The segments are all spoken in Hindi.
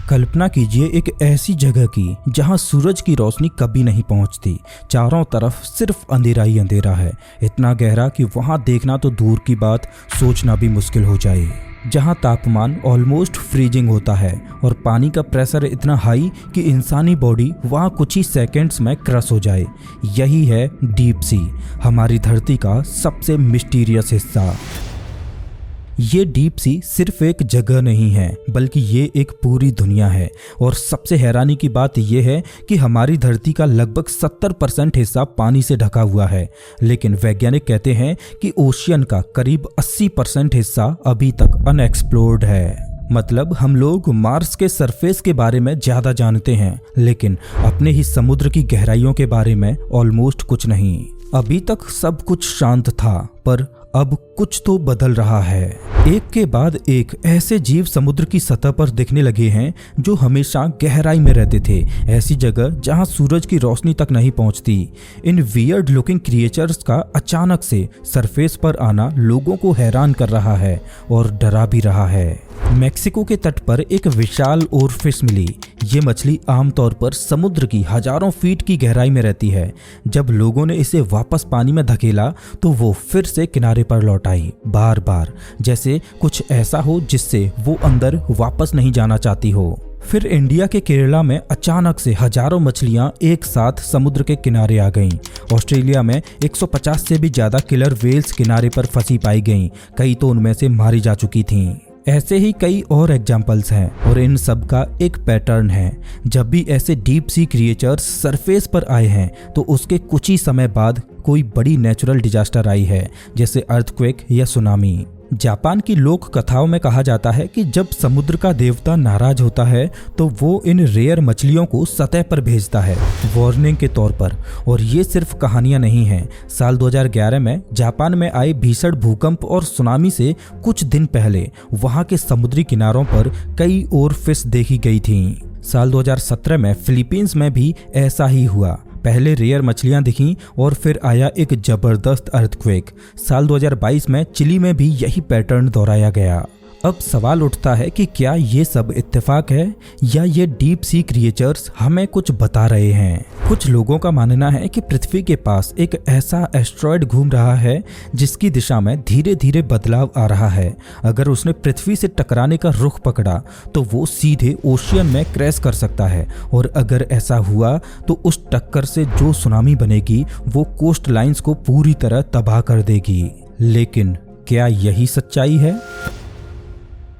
कल्पना कीजिए एक ऐसी जगह की जहां सूरज की रोशनी कभी नहीं पहुंचती। चारों तरफ सिर्फ अंधेरा ही अंधेरा है, इतना गहरा कि वहां देखना तो दूर की बात, सोचना भी मुश्किल हो जाए। जहां तापमान ऑलमोस्ट फ्रीजिंग होता है और पानी का प्रेशर इतना हाई कि इंसानी बॉडी वहां कुछ ही सेकंड्स में क्रश हो जाए। यही है डीप सी, हमारी धरती का सबसे मिस्टीरियस हिस्सा। ये डीप सी सिर्फ एक जगह नहीं है, बल्कि ये एक पूरी दुनिया है। और सबसे हैरानी की बात यह है कि हमारी धरती का लगभग 70% हिस्सा पानी से ढका हुआ है, लेकिन वैज्ञानिक कहते हैं कि ओशियन का करीब 80% हिस्सा अभी तक अनएक्सप्लोर्ड है। मतलब हम लोग मार्स के सरफेस के बारे में ज्यादा जानते हैं, लेकिन अपने ही समुद्र की गहराइयों के बारे में ऑलमोस्ट कुछ नहीं। अभी तक सब कुछ शांत था, पर अब कुछ तो बदल रहा है। एक के बाद एक ऐसे जीव समुद्र की सतह पर दिखने लगे हैं जो हमेशा गहराई में रहते थे, ऐसी जगह जहां सूरज की रोशनी तक नहीं पहुंचती। इन वियर्ड लुकिंग क्रिएचर्स का अचानक से सरफेस पर आना लोगों को हैरान कर रहा है और डरा भी रहा है। मेक्सिको के तट पर एक विशाल ओरफिश मिली। ये मछली आमतौर पर समुद्र की हजारों फीट की गहराई में रहती है। जब लोगों ने इसे वापस पानी में धकेला तो वो फिर से किनारे पर लौट आई, बार बार, जैसे कुछ ऐसा हो जिससे वो अंदर वापस नहीं जाना चाहती हो। फिर इंडिया के केरला में अचानक से हजारों मछलियां एक साथ समुद्र के किनारे आ गईं। ऑस्ट्रेलिया में 150 से भी ज्यादा किलर व्हेल्स किनारे पर फंसी पाई गईं, कई तो उनमें से मारी जा चुकी थीं। ऐसे ही कई और एग्जाम्पल्स हैं और इन सब का एक पैटर्न है। जब भी ऐसे डीप सी क्रिएचर्स सरफेस पर आए हैं तो उसके कुछ ही समय बाद कोई बड़ी नेचुरल डिजास्टर आई है, जैसे अर्थक्वेक या सुनामी। जापान की लोक कथाओं में कहा जाता है कि जब समुद्र का देवता नाराज होता है तो वो इन रेयर मछलियों को सतह पर भेजता है, वार्निंग के तौर पर। और ये सिर्फ कहानियां नहीं हैं। साल 2011 में जापान में आए भीषण भूकंप और सुनामी से कुछ दिन पहले वहां के समुद्री किनारों पर कई और फिश देखी गई थीं। साल 2017 में फिलीपींस में भी ऐसा ही हुआ। पहले रेयर मछलियां दिखीं और फिर आया एक जबरदस्त अर्थक्वेक। साल 2022 में चिली में भी यही पैटर्न दोहराया गया। अब सवाल उठता है कि क्या ये सब इत्तेफाक है या ये डीप सी क्रिएचर्स हमें कुछ बता रहे हैं। कुछ लोगों का मानना है कि पृथ्वी के पास एक ऐसा एस्ट्रॉयड घूम रहा है जिसकी दिशा में धीरे धीरे बदलाव आ रहा है। अगर उसने पृथ्वी से टकराने का रुख पकड़ा तो वो सीधे ओशियन में क्रैश कर सकता है, और अगर ऐसा हुआ तो उस टक्कर से जो सुनामी बनेगी वो कोस्ट लाइंस को पूरी तरह तबाह कर देगी। लेकिन क्या यही सच्चाई है?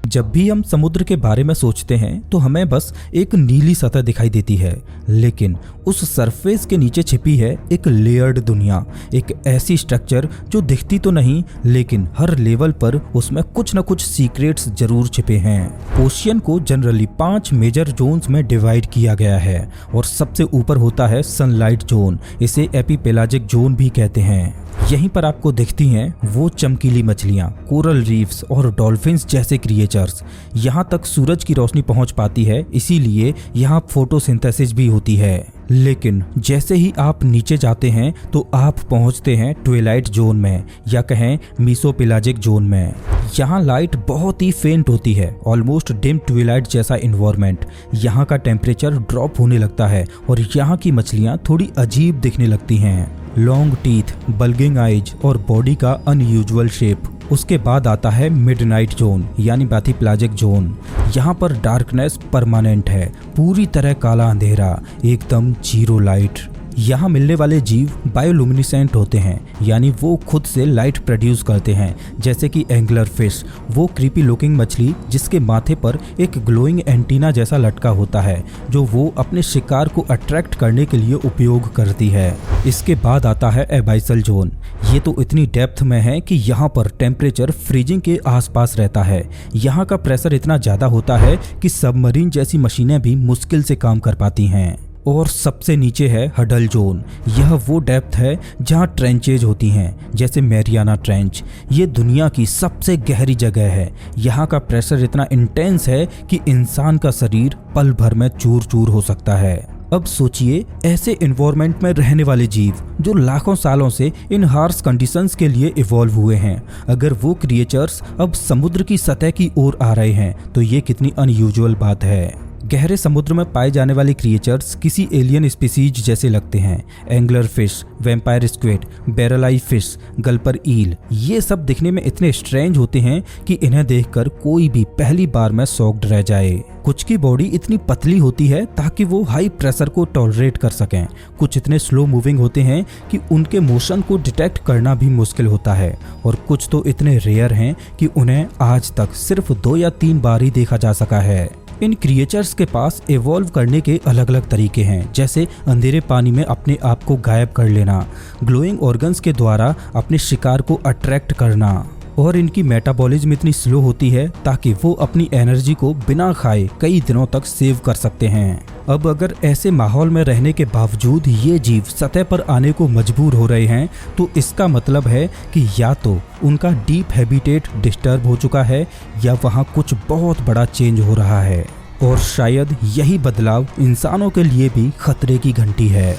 जब भी हम समुद्र के बारे में सोचते हैं तो हमें बस एक नीली सतह दिखाई देती है, लेकिन उस सरफेस के नीचे छिपी है एक लेयर्ड दुनिया, एक ऐसी स्ट्रक्चर जो दिखती तो नहीं लेकिन हर लेवल पर उसमें कुछ न कुछ सीक्रेट्स जरूर छिपे हैं। ओशियन को जनरली 5 मेजर जोन्स में डिवाइड किया गया है और सबसे ऊपर होता है सनलाइट जोन, इसे एपीपेलाजिक जोन भी कहते हैं। यहीं पर आपको दिखती हैं वो चमकीली मछलियां, कोरल रीफ्स और डॉल्फिन्स जैसे क्रिएचर्स। यहाँ तक सूरज की रोशनी पहुँच पाती है, इसीलिए यहाँ फोटोसिंथेसिस भी होती है। लेकिन जैसे ही आप नीचे जाते हैं तो आप पहुंचते हैं ट्विलाइट जोन में, या कहें मीसोपेलाजिक जोन में। यहाँ लाइट बहुत ही फेंट होती है, ऑलमोस्ट डिम ट्विलाइट जैसा इन्वायरमेंट। यहाँ का टेम्परेचर ड्रॉप होने लगता है और यहाँ की मछलियाँ थोड़ी अजीब दिखने लगती हैं। लॉन्ग टीथ, बल्गिंग आइज और बॉडी का अनयूजुअल शेप। उसके बाद आता है मिडनाइट जोन यानी बैथीपेलाजिक जोन। यहाँ पर डार्कनेस परमानेंट है, पूरी तरह काला अंधेरा, एकदम जीरो लाइट। यहाँ मिलने वाले जीव बायोलुमिनेसेंट होते हैं, यानी वो खुद से लाइट प्रोड्यूस करते हैं, जैसे कि एंगलर फिश, वो क्रीपी लुकिंग मछली जिसके माथे पर एक ग्लोइंग एंटीना जैसा लटका होता है जो वो अपने शिकार को अट्रैक्ट करने के लिए उपयोग करती है। इसके बाद आता है एबाइसल जोन। ये तो इतनी डेप्थ में है कि यहाँ पर टेम्परेचर फ्रीजिंग के आसपास रहता है। यहाँ का प्रेशर इतना ज़्यादा होता है कि सबमरीन जैसी मशीनें भी मुश्किल से काम कर पाती हैं। और सबसे नीचे है हडल जोन। यह वो डेप्थ है जहां ट्रेंचेज होती हैं, जैसे मैरियाना ट्रेंच। ये दुनिया की सबसे गहरी जगह है। यहाँ का प्रेशर इतना इंटेंस है कि इंसान का शरीर पल भर में चूर चूर हो सकता है। अब सोचिए ऐसे एनवायरनमेंट में रहने वाले जीव जो लाखों सालों से इन हार्श कंडीशंस के लिए इवॉल्व हुए हैं, अगर वो क्रिएचर्स अब समुद्र की सतह की ओर आ रहे हैं तो ये कितनी अनयूजुअल बात है। गहरे समुद्र में पाए जाने वाले क्रिएचर्स किसी एलियन स्पीसीज जैसे लगते हैं। Angler fish, vampire squid, barrel eye fish, gulper eel, ये सब दिखने में इतने स्ट्रेंज होते हैं कि इन्हें देखकर कोई भी पहली बार में शॉक्ड रह जाए। कुछ की बॉडी इतनी पतली होती है ताकि वो हाई प्रेशर को टॉलरेट कर सकें। कुछ इतने स्लो मूविंग होते हैं कि उनके मोशन को डिटेक्ट करना भी मुश्किल होता है, और कुछ तो इतने रेयर हैं कि उन्हें आज तक सिर्फ 2 या 3 बार ही देखा जा सका है। इन क्रिएचर्स के पास इवॉल्व करने के अलग अलग तरीके हैं, जैसे अंधेरे पानी में अपने आप को गायब कर लेना, ग्लोइंग ऑर्गन्स के द्वारा अपने शिकार को अट्रैक्ट करना, और इनकी मेटाबॉलिज्म इतनी स्लो होती है ताकि वो अपनी एनर्जी को बिना खाए कई दिनों तक सेव कर सकते हैं। अब अगर ऐसे माहौल में रहने के बावजूद ये जीव सतह पर आने को मजबूर हो रहे हैं, तो इसका मतलब है कि या तो उनका डीप हैबिटेट डिस्टर्ब हो चुका है या वहाँ कुछ बहुत बड़ा चेंज हो रहा है, और शायद यही बदलाव इंसानों के लिए भी खतरे की घंटी है।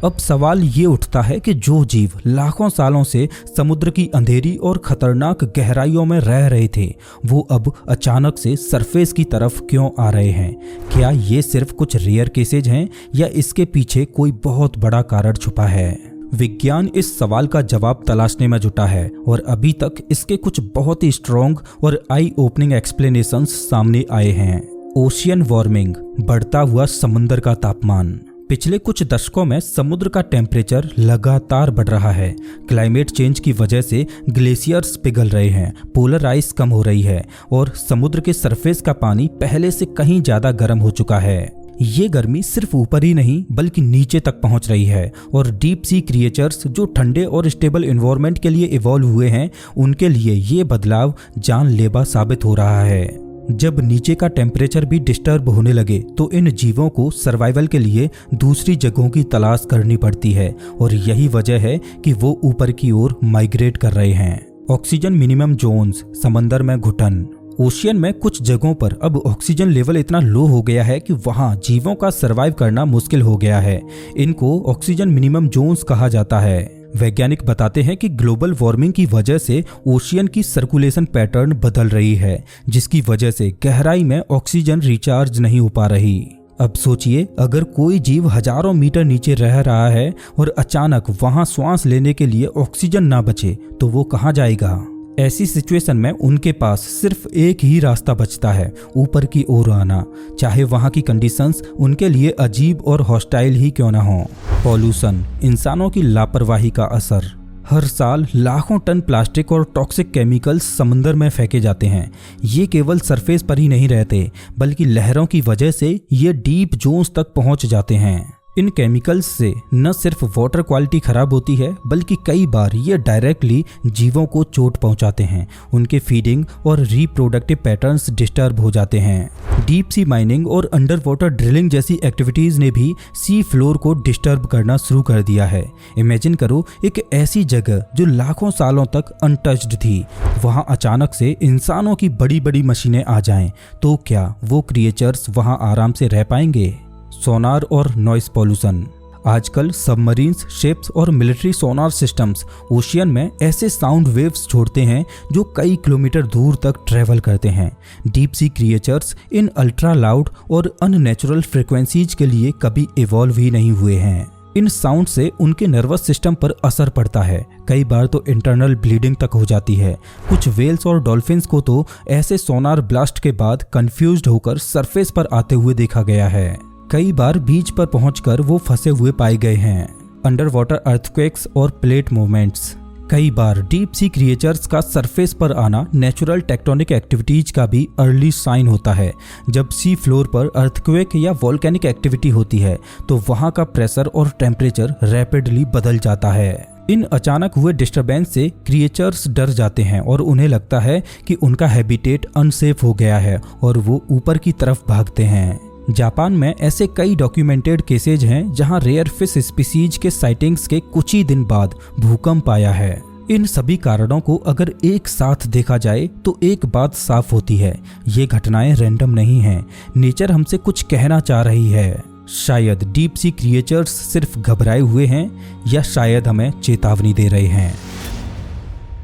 अब सवाल ये उठता है कि जो जीव लाखों सालों से समुद्र की अंधेरी और खतरनाक गहराइयों में रह रहे थे, वो अब अचानक से सरफेस की तरफ क्यों आ रहे हैं? क्या ये सिर्फ कुछ रेयर केसेज हैं या इसके पीछे कोई बहुत बड़ा कारण छुपा है? विज्ञान इस सवाल का जवाब तलाशने में जुटा है, और अभी तक इसके कुछ बहुत ही स्ट्रॉन्ग और आई ओपनिंग एक्सप्लेनेशंस सामने आए हैं। ओशियन वार्मिंग, बढ़ता हुआ समुद्र का तापमान। पिछले कुछ दशकों में समुद्र का टेम्परेचर लगातार बढ़ रहा है। क्लाइमेट चेंज की वजह से ग्लेशियर्स पिघल रहे हैं, पोलर आइस कम हो रही है, और समुद्र के सरफेस का पानी पहले से कहीं ज़्यादा गर्म हो चुका है। ये गर्मी सिर्फ ऊपर ही नहीं बल्कि नीचे तक पहुंच रही है, और डीप सी क्रिएचर्स जो ठंडे और स्टेबल एनवायरनमेंट के लिए इवॉल्व हुए हैं, उनके लिए ये बदलाव जानलेवा साबित हो रहा है। जब नीचे का टेम्परेचर भी डिस्टर्ब होने लगे तो इन जीवों को सर्वाइवल के लिए दूसरी जगहों की तलाश करनी पड़ती है, और यही वजह है कि वो ऊपर की ओर माइग्रेट कर रहे हैं। ऑक्सीजन मिनिमम जोन्स, समंदर में घुटन। ओशियन में कुछ जगहों पर अब ऑक्सीजन लेवल इतना लो हो गया है कि वहाँ जीवों का सर्वाइव करना मुश्किल हो गया है। इनको ऑक्सीजन मिनिमम जोन्स कहा जाता है। वैज्ञानिक बताते हैं कि ग्लोबल वार्मिंग की वजह से ओशियन की सर्कुलेशन पैटर्न बदल रही है, जिसकी वजह से गहराई में ऑक्सीजन रिचार्ज नहीं हो पा रही। अब सोचिए, अगर कोई जीव हजारों मीटर नीचे रह रहा है और अचानक वहां सांस लेने के लिए ऑक्सीजन ना बचे तो वो कहाँ जाएगा? ऐसी सिचुएशन में उनके पास सिर्फ एक ही रास्ता बचता है, ऊपर की ओर आना, चाहे वहाँ की कंडीशंस उनके लिए अजीब और हॉस्टाइल ही क्यों ना हो। पॉल्यूशन, इंसानों की लापरवाही का असर। हर साल लाखों टन प्लास्टिक और टॉक्सिक केमिकल्स समंदर में फेंके जाते हैं। ये केवल सरफेस पर ही नहीं रहते, बल्कि लहरों की वजह से ये डीप जोन्स तक पहुंच जाते हैं। इन केमिकल्स से न सिर्फ वाटर क्वालिटी खराब होती है, बल्कि कई बार ये डायरेक्टली जीवों को चोट पहुंचाते हैं। उनके फीडिंग और रिप्रोडक्टिव पैटर्न्स डिस्टर्ब हो जाते हैं। डीप सी माइनिंग और अंडर वाटर ड्रिलिंग जैसी एक्टिविटीज ने भी सी फ्लोर को डिस्टर्ब करना शुरू कर दिया है। इमेजिन करो, एक ऐसी जगह जो लाखों सालों तक अनटच्ड थी, वहां अचानक से इंसानों की बड़ी बड़ी मशीनें आ जाएं, तो क्या वो क्रिएचर्स वहां आराम से रह पाएंगे? सोनार और नॉइस पॉल्यूशन। आजकल सबमरीन्स, शिप्स और मिलिट्री सोनार सिस्टम्स ओशियन में ऐसे साउंड वेव्स छोड़ते हैं जो कई किलोमीटर दूर तक ट्रेवल करते हैं। डीप सी क्रिएचर्स इन अल्ट्रा लाउड और अननेचुरल फ्रिक्वेंसीज के लिए कभी इवॉल्व ही नहीं हुए हैं। इन साउंड से उनके नर्वस सिस्टम पर असर पड़ता है, कई बार तो इंटरनल ब्लीडिंग तक हो जाती है। कुछ वेल्स और डॉल्फिन्स को तो ऐसे सोनार ब्लास्ट के बाद कंफ्यूज्ड होकर सरफेस पर आते हुए देखा गया है। कई बार बीच पर पहुंचकर वो फंसे हुए पाए गए हैं। अंडर वाटर अर्थक्वेक्स और प्लेट मूवमेंट्स। कई बार डीप सी क्रिएचर्स का सरफेस पर आना नेचुरल टेक्टोनिक एक्टिविटीज का भी अर्ली साइन होता है। जब सी फ्लोर पर अर्थक्वेक या वोल्केनिक एक्टिविटी होती है तो वहां का प्रेशर और टेम्परेचर रैपिडली बदल जाता है। इन अचानक हुए डिस्टरबेंस से क्रिएचर्स डर जाते हैं और उन्हें लगता है कि उनका हैबिटेट अनसेफ हो गया है और वो ऊपर की तरफ भागते हैं। जापान में ऐसे कई डॉक्यूमेंटेड केसेज हैं जहां रेयर फिश स्पीसीज के साइटिंग्स के कुछ ही दिन बाद भूकंप आया है। इन सभी कारणों को अगर एक साथ देखा जाए तो एक बात साफ होती है, ये घटनाएं रैंडम नहीं हैं। नेचर हमसे कुछ कहना चाह रही है। शायद डीप सी क्रिएचर्स सिर्फ घबराए हुए हैं या शायद हमें चेतावनी दे रहे हैं।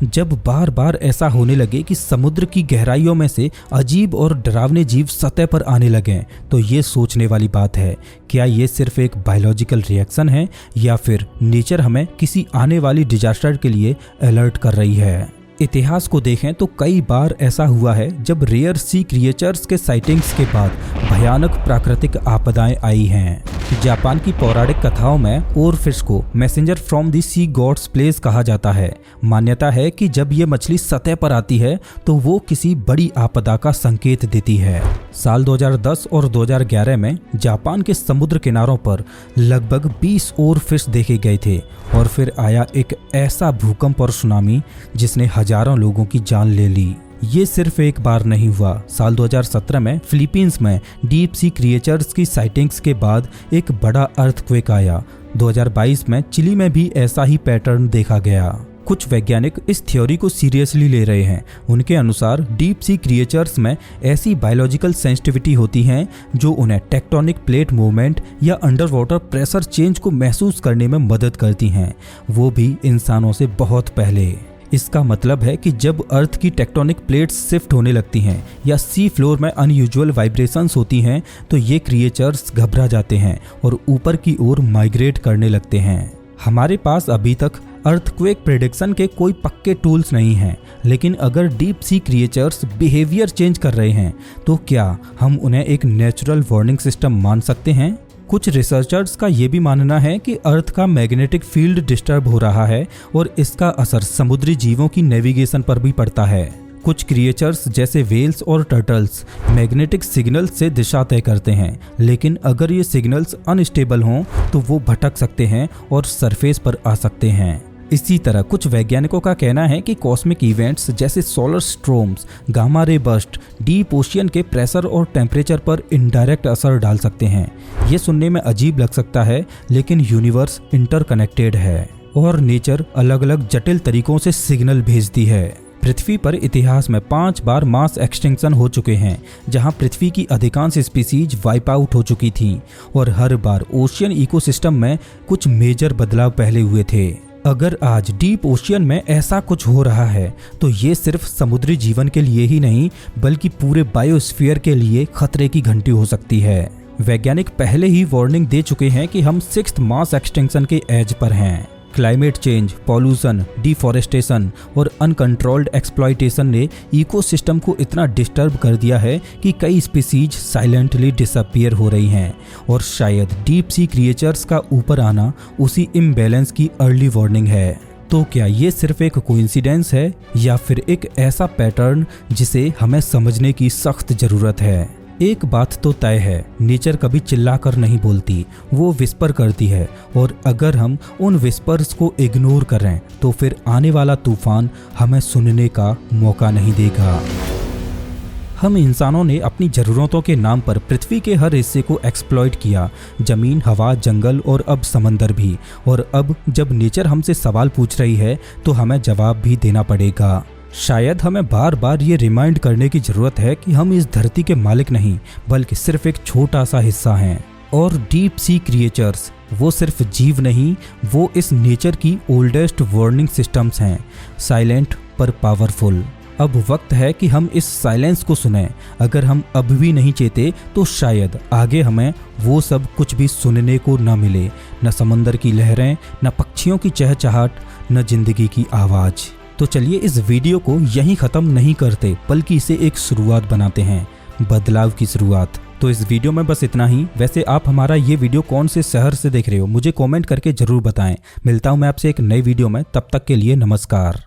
जब बार बार ऐसा होने लगे कि समुद्र की गहराइयों में से अजीब और डरावने जीव सतह पर आने लगे, तो ये सोचने वाली बात है, क्या ये सिर्फ एक बायोलॉजिकल रिएक्शन है या फिर नेचर हमें किसी आने वाली डिजास्टर के लिए अलर्ट कर रही है। इतिहास को देखें तो कई बार ऐसा हुआ है जब रेयर सी क्रिएचर्स के साइटिंग्स के बाद भयानक प्राकृतिक आपदाएं आई हैं। जापान की पौराणिक कथाओं में ओरफिश को messenger from the sea gods place कहा जाता है। मान्यता है कि जब ये मछली सतह पर आती है तो वो किसी बड़ी आपदा का संकेत देती है। साल 2010 और 2011 में जापान के समुद्र किनारों पर लगभग 20 ओरफिश देखे गए थे और फिर आया एक ऐसा भूकंप और सुनामी जिसने हजारों लोगों की जान ले ली। ये सिर्फ एक बार नहीं हुआ। साल 2017 में फिलीपींस में डीप सी क्रिएचर्स की साइटिंग्स के बाद एक बड़ा अर्थक्वेक आया। 2022 में चिली में भी ऐसा ही पैटर्न देखा गया। कुछ वैज्ञानिक इस थ्योरी को सीरियसली ले रहे हैं। उनके अनुसार डीप सी क्रिएचर्स में ऐसी बायोलॉजिकल सेंसिटिविटी होती हैं जो उन्हें टेक्टोनिक प्लेट मूवमेंट या अंडर वाटर प्रेशर चेंज को महसूस करने में मदद करती हैं, वो भी इंसानों से बहुत पहले। इसका मतलब है कि जब अर्थ की टेक्टोनिक प्लेट्स शिफ्ट होने लगती हैं या सी फ्लोर में अनयूजुअल वाइब्रेशंस होती हैं तो ये क्रिएचर्स घबरा जाते हैं और ऊपर की ओर माइग्रेट करने लगते हैं। हमारे पास अभी तक अर्थक्वेक प्रेडिक्शन के कोई पक्के टूल्स नहीं हैं, लेकिन अगर deep sea creatures behaviour change कर रहे हैं तो क्या हम उन्हें एक नेचुरल वार्निंग सिस्टम मान सकते हैं? कुछ रिसर्चर्स का ये भी मानना है कि अर्थ का मैग्नेटिक फील्ड डिस्टर्ब हो रहा है और इसका असर समुद्री जीवों की नेविगेशन पर भी पड़ता है। कुछ क्रिएचर्स जैसे वेल्स और टर्टल्स मैग्नेटिक सिग्नल्स से दिशा तय करते हैं, लेकिन अगर ये सिग्नल्स अनस्टेबल हों तो वो भटक सकते हैं और सरफेस पर आ सकते हैं। इसी तरह कुछ वैज्ञानिकों का कहना है कि कॉस्मिक इवेंट्स जैसे solar storms, gamma ray burst deep ocean के प्रेशर और टेम्परेचर पर इनडायरेक्ट असर डाल सकते हैं। ये सुनने में अजीब लग सकता है, लेकिन यूनिवर्स इंटरकनेक्टेड है और नेचर अलग अलग जटिल तरीकों से सिग्नल भेजती है। पृथ्वी पर इतिहास में 5 बार मास एक्सटिंक्शन हो चुके हैं, जहां पृथ्वी की अधिकांश स्पीसीज वाइप आउट हो चुकी थीं और हर बार ओशियन इकोसिस्टम में कुछ मेजर बदलाव पहले हुए थे। अगर आज डीप ओशियन में ऐसा कुछ हो रहा है तो ये सिर्फ समुद्री जीवन के लिए ही नहीं बल्कि पूरे बायोस्फीयर के लिए खतरे की घंटी हो सकती है। वैज्ञानिक पहले ही वार्निंग दे चुके हैं कि हम 6th मास एक्सटिंक्शन के एज पर हैं। क्लाइमेट चेंज, पॉल्यूशन, डिफॉरेस्टेशन और अनकंट्रोल्ड एक्सप्लॉइटेशन ने इकोसिस्टम को इतना डिस्टर्ब कर दिया है कि कई स्पीसीज साइलेंटली डिसअपीयर हो रही हैं और शायद डीप सी क्रिएचर्स का ऊपर आना उसी इम्बैलेंस की अर्ली वार्निंग है। तो क्या ये सिर्फ एक कोइंसिडेंस है या फिर एक ऐसा पैटर्न जिसे हमें समझने की सख्त ज़रूरत है? एक बात तो तय है, नेचर कभी चिल्लाकर नहीं बोलती, वो विस्पर करती है और अगर हम उन विस्पर्स को इग्नोर करें तो फिर आने वाला तूफान हमें सुनने का मौका नहीं देगा। हम इंसानों ने अपनी ज़रूरतों के नाम पर पृथ्वी के हर हिस्से को एक्सप्लॉइट किया, ज़मीन, हवा, जंगल और अब समंदर भी। और अब जब नेचर हमसे सवाल पूछ रही है तो हमें जवाब भी देना पड़ेगा। शायद हमें बार बार ये रिमाइंड करने की ज़रूरत है कि हम इस धरती के मालिक नहीं बल्कि सिर्फ एक छोटा सा हिस्सा हैं। और डीप सी क्रिएचर्स वो सिर्फ जीव नहीं, वो इस नेचर की ओल्डेस्ट वार्निंग सिस्टम्स हैं, साइलेंट पर पावरफुल। अब वक्त है कि हम इस साइलेंस को सुनें। अगर हम अब भी नहीं चेते तो शायद आगे हमें वो सब कुछ भी सुनने को न मिले, न समंदर की लहरें, न पक्षियों की चहचहाट, न जिंदगी की आवाज़। तो चलिए इस वीडियो को यहीं ख़त्म नहीं करते बल्कि इसे एक शुरुआत बनाते हैं, बदलाव की शुरुआत। तो इस वीडियो में बस इतना ही। वैसे आप हमारा ये वीडियो कौन से शहर से देख रहे हो मुझे कमेंट करके ज़रूर बताएं। मिलता हूँ मैं आपसे एक नई वीडियो में, तब तक के लिए नमस्कार।